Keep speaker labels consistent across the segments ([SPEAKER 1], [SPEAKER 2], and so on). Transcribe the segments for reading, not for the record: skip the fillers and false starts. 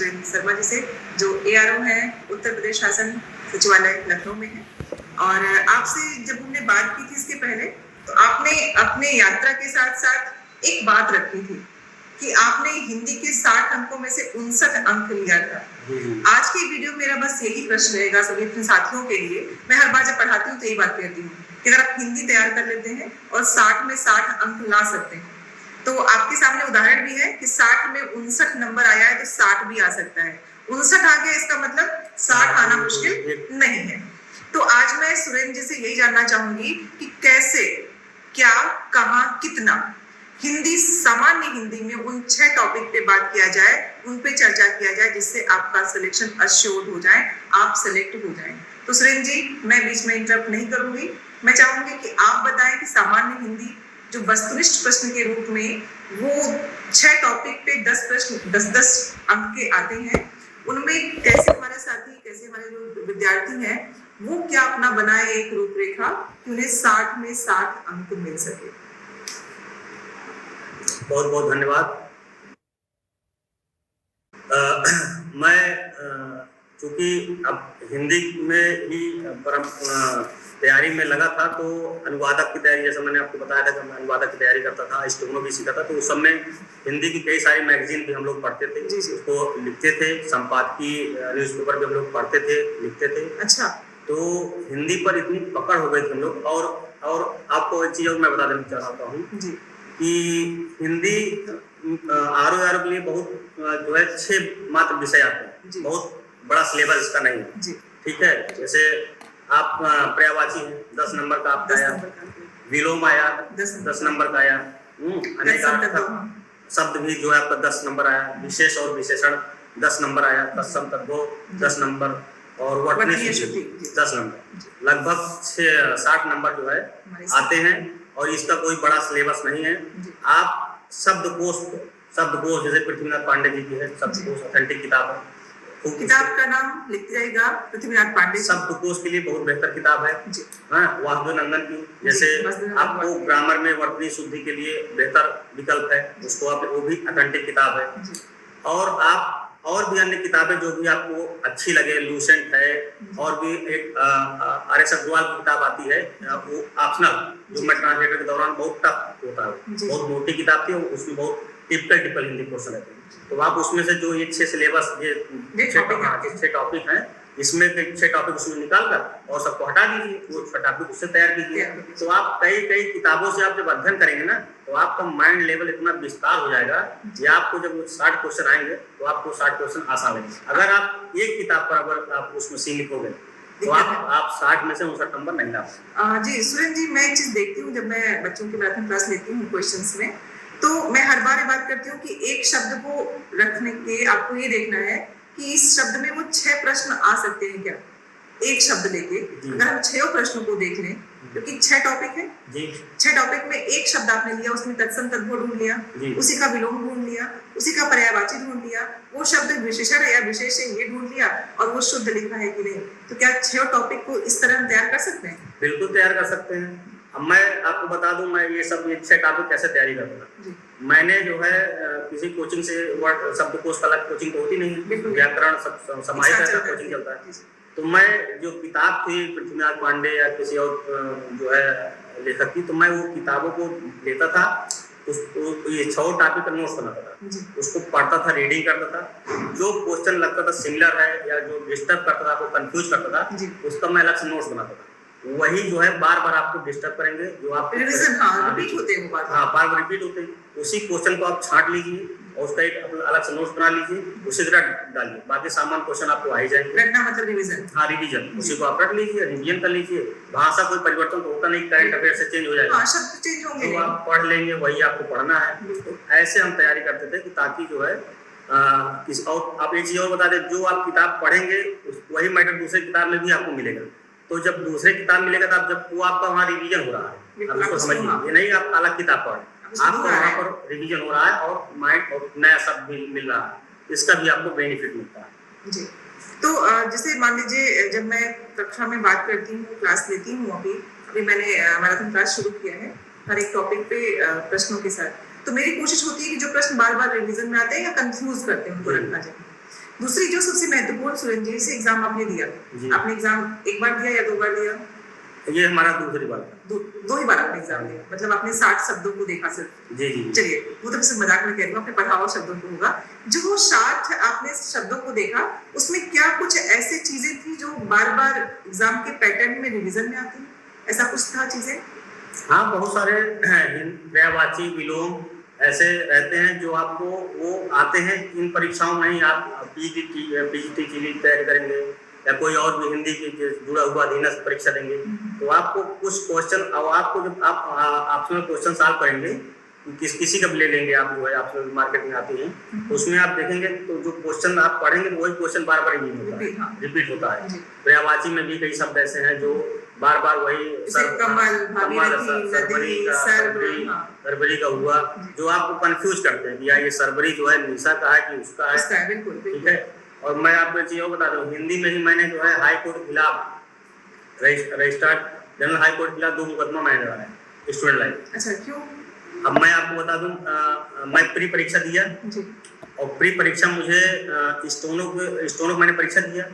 [SPEAKER 1] सुरेंद्र शर्मा जी से, जो ARO हैं उत्तर प्रदेश शासन सचिवालय लखनऊ में है। और आपसे जब हमने बात की थी इसके पहले, तो आपने अपने यात्रा के साथ साथ एक बात रखी थी कि आपने हिंदी के 60 अंकों में से 59 अंक लिया था। आज की वीडियो मेरा बस यही प्रश्न रहेगा सभी अपने साथियों के लिए। मैं हर बार जब पढ़ाती हूँ तो यही बात कहती हूँ कि अगर आप हिंदी तैयार कर लेते हैं और 60 में 60 अंक ला सकते हैं, तो आपके सामने उदाहरण भी है कि 60 में 59 नंबर आया है तो 60 भी आ सकता है। 59 आ गया, इसका मतलब 60 आना मुश्किल नहीं है। तो आज मैं सुरेंद्र जी से यही जानना चाहूंगी कि कैसे, क्या, कहाँ, कितना हिंदी, सामान्य हिंदी में उन 6 टॉपिक पे बात किया जाए, उन पे चर्चा किया जाए, जिससे आपका सिलेक्शन अश्योर्ड हो जाए, आप सेलेक्ट हो जाएं। तो सुरेंद्र जी, मैं बीच में इंटरप्ट नहीं करूंगी। मैं चाहूंगी कि आप बताएं कि सामान्य हिंदी जो वस्तुनिष्ठ प्रश्न के रूप में वो 6 टॉपिक पे 10 प्रश्न 10-10 अंक के आते हैं, उनमें कैसे हमारे साथी, कैसे हमारे जो विद्यार्थी हैं, वो क्या अपना बनाए एक रूपरेखा कि उन्हें 60 में 60 अंक मिल सके।
[SPEAKER 2] बहुत बहुत धन्यवाद। मैं चूंकि अब हिंदी में ही तैयारी में लगा था, तो अनुवादक की तैयारी, जैसा मैंने आपको बताया था कि मैं अनुवादक की तैयारी करता था, स्टेनो भी सीखा था, तो उस समय हिंदी की कई सारी मैगजीन भी हम लोग पढ़ते थे, उसको लिखते थे, संपादकीय न्यूज़पेपर भी हम लोग पढ़ते थे, लिखते थे।
[SPEAKER 1] अच्छा। तो
[SPEAKER 2] हिंदी पर इतनी पकड़ हो गई थी हम लोग। और आपको एक चीज और मैं बता देना चाहता हूँ कि हिंदी RO के लिए बहुत जो है 6 मात्र विषय आते हैं, बहुत बड़ा सिलेबस इसका नहीं है। ठीक है, जैसे आप पर्यायवाची हैं, 10 नंबर का आपका आया, विलोम आया 10 नंबर का आया, अनेकार्थक शब्द भी जो है आपका 10 नंबर आया, विशेष और विशेषण 10 नंबर आया, तत्सम तद्भव 10 नंबर, और वर्तनी शुद्धि 10 नंबर, लगभग 60 नंबर जो है आते हैं। और इसका कोई बड़ा सिलेबस नहीं है। आप शब्दकोश जैसे पृथ्वीनाथ पांडे जी की है, शब्दकोश ऑथेंटिक किताब है,
[SPEAKER 1] किताब का नाम लिख जाएगा पृथ्वीनाथ पांडे।
[SPEAKER 2] शब्दकोश के लिए बहुत बेहतर किताब है। हाँ, वासुदेव नंदन की, जैसे आपको ग्रामर में वर्तनी शुद्धि के लिए बेहतर विकल्प है, उसको आप, वो भी ऑथेंटिक किताब है। और आप और भी अन्य किताबें जो भी आपको अच्छी लगे, लूसेंट है, और भी एक RS अग्रवाल की किताब आती है, वो ऑप्शनल, जो मैं ट्रांसलेटर के दौरान बहुत टफ होता है, बहुत मोटी किताब थी, उसमें बहुत टिपिकल हिंदी क्वेश्चन रहते हैं। तो आप उसमें से जो ये 6 सिलेबस, ये 6 टॉपिक हैं, इसमें 6 टॉपिक उसमें निकाल कर और सबको हटा दीजिए, वो 6 टॉपिक उससे तैयार कीजिए। तो आप कई किताबों से आप जब अध्ययन करेंगे ना, तो आपका माइंड लेवल इतना विस्तार हो जाएगा कि आपको जब 60 क्वेश्चन आएंगे तो आपको 60 क्वेश्चन आसान लगेंगे। अगर आप एक किताब पर अगर आप उसमें सीमित हो गए तो आप 60 में से 59 नंबर नहीं ला पाएंगे।
[SPEAKER 1] जी सुरेंद्र जी, मैं एक चीज देखती हूँ जब मैं बच्चों की मैथमेटिक्स क्लास लेती हूँ क्वेश्चंस में, तो मैं हर बार ये बात करती हूँ कि एक शब्द को रखने के आपको ये देखना है कि इस शब्द में वो 6 प्रश्न आ सकते हैं क्या। एक शब्द लेके अगर हम 6 प्रश्नों को देख लें, क्योंकि 6 टॉपिक है, 6 टॉपिक में एक शब्द आपने लिया, उसमें तत्सम तद्भव ढूंढ लिया, उसी का विलोम ढूंढ लिया, उसी का पर्यायवाची ढूंढ लिया, वो शब्द विशेषण या विशेष ये ढूंढ लिया, और वो शुद्ध लिखा है कि नहीं। तो क्या 6 टॉपिक को इस तरह हम तैयार कर सकते हैं?
[SPEAKER 2] बिल्कुल तैयार कर सकते हैं। अब मैं आपको बता दूं, मैं ये 6 टॉपिक कैसे तैयारी करता हूँ। मैंने जो है किसी कोचिंग से, वर्ड शब्दकोश का अलग कोचिंग तो होती नहीं, व्याकरण समाहित का कोचिंग चलता है। तो मैं जो किताब थी पृथ्वीनाथ पांडे या किसी और जो है लेखक की, तो मैं वो किताबों को लेता था, उसको ये 6 टॉपिक का नोट्स बनाता था, उसको पढ़ता था, रीडिंग करता था, जो क्वेश्चन लगता था सिमिलर है या जो डिस्टर्ब करता था, आपको कंफ्यूज करता था, उसका मैं अलग से नोट्स बनाता था। वही जो है बार बार आपको डिस्टर्ब करेंगे, जो आप
[SPEAKER 1] रिपीट होते हैं,
[SPEAKER 2] बार बार रिपीट होते हैं। उसी क्वेश्चन को आप छांट लीजिए और उसका एक अलग से नोट्स बना लीजिए, उसी तरह डालिए, बाकी सामान क्वेश्चन आपको आ ही जाएंगे।
[SPEAKER 1] रटना मतलब रिवीजन।
[SPEAKER 2] हाँ, रिवीजन, उसी को आप रट लीजिए, रिवीजन कर लीजिए। भाषा कोई परिवर्तन तो होता नहीं, करंट अफेयर से चेंज हो जाएगा,
[SPEAKER 1] शब्द चेंज होंगे,
[SPEAKER 2] तो आप पढ़ लेंगे, वही आपको पढ़ना है। ऐसे हम तैयारी करते थे कि ताकि जो है और आप एक चीज और बता दें, जो आप किताब पढ़ेंगे वही मैटर दूसरे किताब में भी आपको मिलेगा। तो जब दूसरे किताब मिलेगा तो आप जब वो आपका वहाँ रिवीजन हो रहा है, आप उसको समझिए, ये नहीं आप अलग किताब पढ़, आपको वहाँ पर रिवीजन हो रहा है और माइंड और नया शब्द भी मिल रहा है, इसका भी आपको बेनिफिट मिलता है।
[SPEAKER 1] जी, तो जैसे मान लीजिए जब मैं कक्षा में बात करती हूँ, क्लास लेती हूँ, अभी मैंने मैराथन क्लास शुरू किया है हर एक टॉपिक पे प्रश्नों के साथ, तो मेरी कोशिश होती है कि जो प्रश्न बार बार रिवीजन में आते हैं या कंफ्यूज करते हैं उनको रखा जाए। दूसरी जो सबसे महत्वपूर्ण सुरंजीवी से एग्जाम आपने दिया, आपने एग्जाम एक बार दिया या 2 बार दिया?
[SPEAKER 2] ये हमारा दूसरी बार था।
[SPEAKER 1] दो ही बार आपने एग्जाम दिया, मतलब आपने 60 शब्दों को देखा सिर्फ।
[SPEAKER 2] जी जी।
[SPEAKER 1] चलिए, वो तो सिर्फ मजाक में कह रही हूँ, आपने पढ़ा हुआ शब्दों को होगा। जो वो 60 आपने शब्दों को देखा, उसमें क्या कुछ ऐसी चीजें थी जो बार बार एग्जाम के पैटर्न में रिवीजन में आती, ऐसा कुछ था चीजें?
[SPEAKER 2] हाँ, बहुत सारे पर्यायवाची विलोम ऐसे रहते हैं जो आपको वो आते हैं इन परीक्षाओं में ही। आप पीजीटी की तैयारी करेंगे या कोई और भी हिंदी की जुड़ा हुआ अधीनस्थ परीक्षा देंगे, तो आपको कुछ क्वेश्चन, और आपको जब आप आपसे क्वेश्चन सॉल्व करेंगे, किसी का भी ले लेंगे आप, जो है आपसे मार्केट में आती है, तो उसमें आप देखेंगे तो जो क्वेश्चन आप पढ़ेंगे वही क्वेश्चन बार बार रिपीट होता है। पर्यायवाची में भी कई शब्द ऐसे हैं जो बार बार वही सरबरी का हुआ, जो आपको कंफ्यूज करते हैं कि यार ये सरबरी जो है निशा का है कि उसका है। ठीक है। और मैं आपको एक चीज और बता दूं, हिंदी में ही मैंने जो है हाई कोर्ट के खिलाफ रजिस्ट्रार जनरल हाई कोर्ट के खिलाफ 2 मुकदमा मैंने लड़ा है स्टूडेंट लाइफ।
[SPEAKER 1] अच्छा, क्यों?
[SPEAKER 2] अब मैं आपको बता दूं, मैं प्री परीक्षा दिया और प्री परीक्षा मुझे स्टोनो मैंने परीक्षा दिया,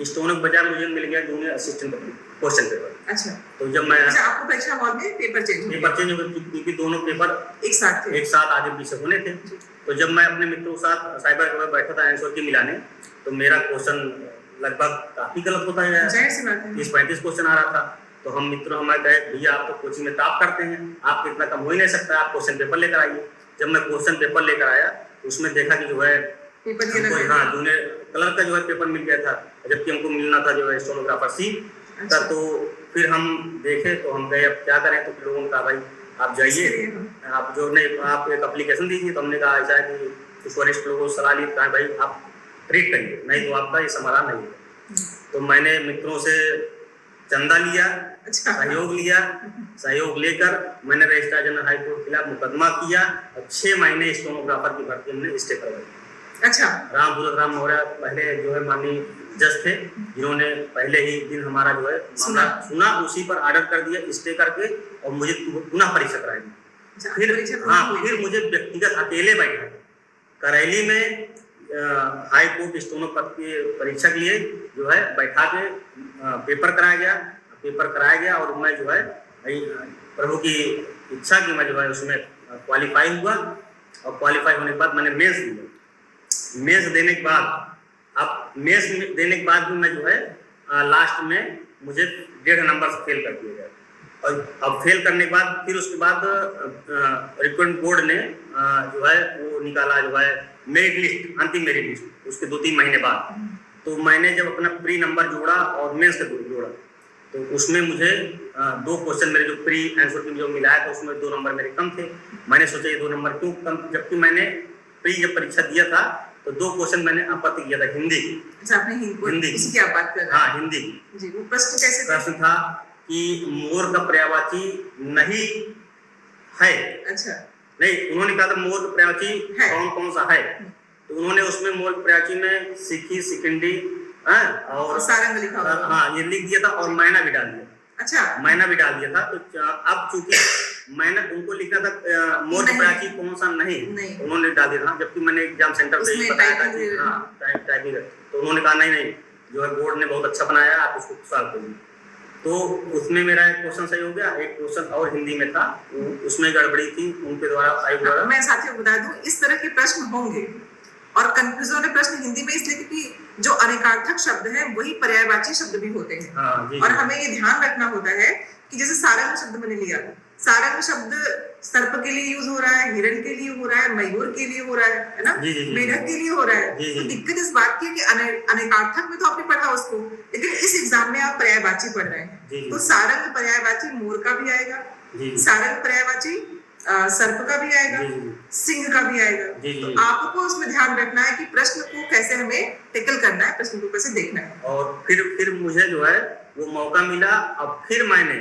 [SPEAKER 2] स्टोनो बजाय मुझे मिल गया जूनियर असिस्टेंट क्वेश्चन पेपर।
[SPEAKER 1] अच्छा,
[SPEAKER 2] तो जब मैं
[SPEAKER 1] आपको परीक्षा हॉल में पेपर चेंज
[SPEAKER 2] हो क्योंकि दोनों पेपर एक साथ आगे पीछे होने थे। तो जब मैं अपने मित्रों के साथ साइबर कैफे बैठा था आंसर की मिलाने, तो मेरा क्वेश्चन लगभग काफी गलत होता है, 30-35 क्वेश्चन आ रहा था। तो हम मित्रों हमारे कहे, भैया आप तो कोचिंग में टॉप करते हैं, आपको इतना कम हो ही नहीं सकता, आप क्वेश्चन पेपर लेकर आइए। जब मैं क्वेश्चन पेपर लेकर आया, उसमें देखा कि जो है जूनियर कलर का जो है पेपर मिल गया था, जबकि हमको मिलना था जो है स्टेनोग्राफर सी। तो फिर हम देखे तो हम गए अब क्या करें, तो फिर लोगों ने कहा भाई आप जाइए, आप जो नहीं आप एक एप्लीकेशन दीजिए। तो हमने कहा ऐसा है कि कुछ वरिष्ठ लोगों को सलाह ली, कहा भाई आप ट्रीट करिए, नहीं तो आपका ये समाधान नहीं है। तो मैंने मित्रों से चंदा लिया, सहयोग लिया, सहयोग लेकर मैंने रजिस्ट्रार जनरल हाई कोर्ट के खिलाफ मुकदमा किया और 6 महीने स्टेनोग्राफर की भर्ती हमने स्टे करवाई।
[SPEAKER 1] अच्छा, राम
[SPEAKER 2] मौर्य पहले जो है माननीय जज थे, जिन्होंने पहले ही दिन हमारा जो है सुना, उसी पर ऑर्डर कर दिया स्टे करके, और मुझे पुनः परीक्षा कराई। फिर मुझे व्यक्तिगत अकेले बैठा करैली में हाई कोर्ट स्टोनो पद की परीक्षा के लिए जो है बैठा के पेपर कराया गया और मैं जो है प्रभु की इच्छा की मैं जो है उसमें क्वालिफाई हुआ। और क्वालिफाई होने के बाद मैंने मेंस दिया। मेंस देने के बाद भी मैं जो है लास्ट में मुझे 1.5 नंबर से फेल कर दिया गया। और अब फेल करने के बाद फिर उसके बाद रिक्रूटमेंट बोर्ड ने जो है वो निकाला जो है मेरिट लिस्ट, अंतिम मेरिट लिस्ट, उसके 2-3 महीने बाद। तो मैंने जब अपना प्री नंबर जोड़ा और मेंस का जोड़ा, तो उसमें मुझे 2 क्वेश्चन मेरे जो प्री आंसर की जो मिलाया था उसमें 2 नंबर मेरे कम थे। मैंने सोचा ये 2 नंबर क्यों कम, जबकि मैंने प्री जब परीक्षा दिया था तो 2 क्वेश्चन मैंने आपत्ति किया था हिंदी की।
[SPEAKER 1] अच्छा, आपने हिंदी की आप बात कर रहे हैं?
[SPEAKER 2] हाँ, हिंदी की।
[SPEAKER 1] जी, वो प्रश्न कैसे?
[SPEAKER 2] प्रश्न था कि मोर का पर्यायवाची नहीं है।
[SPEAKER 1] अच्छा,
[SPEAKER 2] नहीं, उन्होंने कहा था मोर का पर्यायवाची कौन सा है, तो उन्होंने उसमें मोर पर्यायवाची में सिक्की, सिकंडी और
[SPEAKER 1] सारंग लिखा हुआ,
[SPEAKER 2] हाँ ये लिख दिया था और मैना भी डाल दिया।
[SPEAKER 1] अच्छा,
[SPEAKER 2] मैना भी डाल दिया था। तो अब चूंकि मैंने उनको लिखा था मोर पर्यायवाची कौन सा नहीं, उन्होंने डाल दिया था, जबकि मैंने एग्जाम सेंटर पे ही बताया था कि हाँ टाइपिंग। तो उन्होंने कहा नहीं जो है बोर्ड ने बहुत अच्छा बनाया, आप उसको सॉल्व करिए। तो उसमें मेरा एक क्वेश्चन सही हो गया, एक क्वेश्चन और हिंदी में था उसमें गड़बड़ी थी उनके द्वारा।
[SPEAKER 1] मैं साथियों को बता दूं, इस तरह के प्रश्न होंगे और कंफ्यूजन वाले प्रश्न हिंदी में इसलिए क्योंकि जो अनेकार्थक शब्द हैं वही पर्यायवाची शब्द भी होते हैं।
[SPEAKER 2] हाँ,
[SPEAKER 1] और हमें ये ध्यान रखना होता है कि जैसे सारंग शब्द मैंने लिया, सारंग शब्द सर्प के लिए यूज हो रहा है, हिरण के लिए हो रहा है, मयूर के लिए हो रहा है ना, मेढक के लिए हो रहा है। तो दिक्कत इस बात की है कि अनेकार्थक में तो आपने पढ़ा उसको, लेकिन इस एग्जाम में आप पर्यायवाची पढ़ रहे हैं। तो सारंग पर्यायवाची मोर का भी आएगा, सारंग पर्यायवाची सर्प का भी आएगा, सिंह का भी आएगा। तो आपको उसमें ध्यान रखना है कि प्रश्न को कैसे हमें टैकल करना है, प्रश्न को कैसे देखना है। और
[SPEAKER 2] फिर मुझे जो है वो मौका मिला, अब फिर मैंने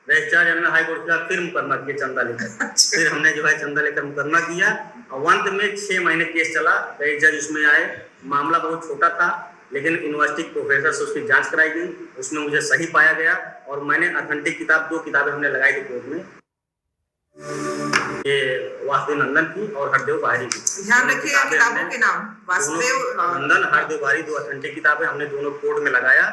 [SPEAKER 2] रजिस्ट्रार जनरल हाई कोर्ट के खिलाफ फिर मुकदमा किया चंदा लेकर। फिर हमने जो है चंदा लेकर मुकदमा किया और अंत में 6 महीने केस चला। कई जज उसमें आए, मामला बहुत छोटा था, लेकिन यूनिवर्सिटी प्रोफेसर से उसकी जांच कराई गई, उसमें मुझे सही पाया गया और मैंने ऑथेंटिक किताब 2 किताबें हमने लगाई थी कोर्ट में। ये वासुदेव नंदन की और हरदेव बाहरी की।
[SPEAKER 1] ध्यान रखिएगा किताबों के नाम, वासुदेव
[SPEAKER 2] नंदन, हरदेव बाहरी 2 अथेंटिक किताबें हमने दोनों कोर्ट में लगाया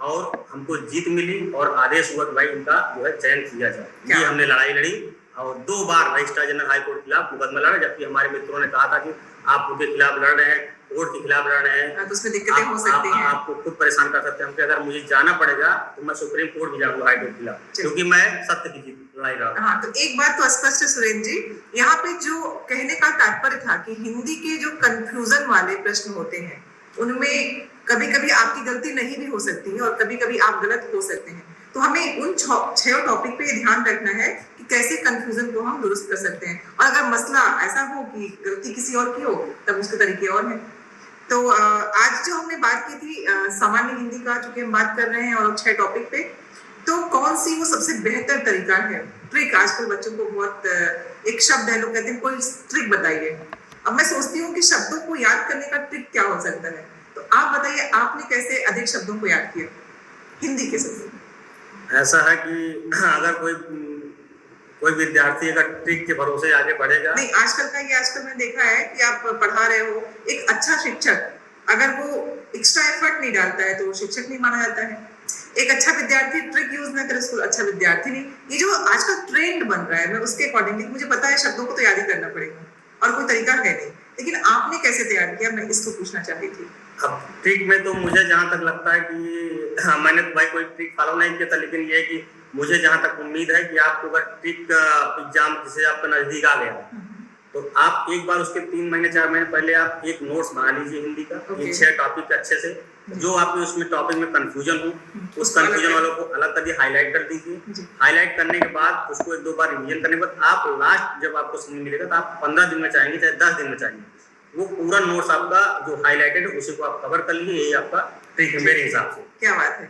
[SPEAKER 2] और हमको जीत मिली और आदेश हुआ कि भाई इनका जो है चयन किया जाए। ये हमने लड़ाई लड़ी और 2 बार रजिस्ट्रार जनरल हाई कोर्ट के खिलाफ मुकदमा लड़ा, जबकि हमारे मित्रों ने कहा था कि आप उनके खिलाफ लड़ रहे हैं, कोर्ट के खिलाफ लड़ रहे हैं,
[SPEAKER 1] तो उसमें दिक्कतें हो सकती हैं,
[SPEAKER 2] आपको खुद परेशान कर सकते हैं। हमको अगर मुझे जाना पड़ेगा तो मैं सुप्रीम कोर्ट भी जाऊंगा हाई कोर्ट के खिलाफ, क्योंकि मैं सत्य की लड़ाई लड़ रहा हूं।
[SPEAKER 1] हाँ, तो एक बात तो स्पष्ट है सुरेंद्र जी, यहाँ पे जो कहने का तात्पर्य था कि हिंदी के जो कंफ्यूजन वाले प्रश्न होते हैं उनमें कभी कभी आपकी गलती नहीं भी हो सकती है और कभी कभी आप गलत हो सकते हैं। तो हमें उन 6 टॉपिक पे ध्यान रखना है कि कैसे कंफ्यूजन को हम दुरुस्त कर सकते हैं, और अगर मसला ऐसा हो कि गलती किसी और की हो तब उसके तरीके और हैं। तो आज जो हमने बात की थी सामान्य हिंदी का, चूंकि हम बात कर रहे हैं और 6 टॉपिक पे, तो कौन सी वो सबसे बेहतर तरीका है, ट्रिक? आजकल बच्चों को बहुत एक शब्द है, लोग कहते हैं कोई ट्रिक बताइए। अब मैं सोचती हूँ कि शब्दों को याद करने का ट्रिक क्या हो सकता है, तो आप बताइए आपने कैसे अधिक शब्दों को याद किया हिंदी के शब्दों?
[SPEAKER 2] ऐसा है कि अगर कोई विद्यार्थी अगर ट्रिक के भरोसे आगे बढ़ेगा,
[SPEAKER 1] नहीं, आजकल मैंने देखा है कि आप पढ़ा रहे हो, एक अच्छा शिक्षक अगर वो एक्स्ट्रा एफर्ट नहीं डालता है तो शिक्षक नहीं माना जाता है। एक अच्छा विद्यार्थी ट्रिक यूज ना करे उसको अच्छा विद्यार्थी नहीं। ये जो आजकल ट्रेंड बन रहा है, मैं उसके अकॉर्डिंगली, मुझे पता है शब्दों को तो याद ही करना पड़ेगा और कोई तरीका है नहीं, लेकिन आपने कैसे तैयार किया, मैं इसको पूछना चाहती थी।
[SPEAKER 2] अब ट्रिक में तो मुझे जहाँ तक लगता है कि मैंने तो भाई कोई ट्रिक फॉलो नहीं किया था, लेकिन ये है कि मुझे जहाँ तक उम्मीद है कि आपको अगर ट्रिक एग्जाम जैसे आपका नजदीक आ गया तो आप एक बार उसके 3 महीने 4 महीने पहले आप एक नोट्स बना लीजिए हिंदी का, ये 6 टॉपिक अच्छे से, जो आपके उसमें टॉपिक में कंफ्यूजन हो उस कंफ्यूजन वालों को अलग कर दिए, हाईलाइट कर दीजिए। हाईलाइट करने के बाद उसको 1-2 बार रिवीजन करने के बाद आप लास्ट जब आपको समझ मिलेगा तो आप 15 दिन में चाहेंगे चाहे 10 दिन में चाहेंगे, वो पूरा नोट्स आपका जो हाईलाइटेड है उसी को आप कवर कर लीजिए। यही आपका ट्रिक है मेरे हिसाब से।
[SPEAKER 1] क्या बात है।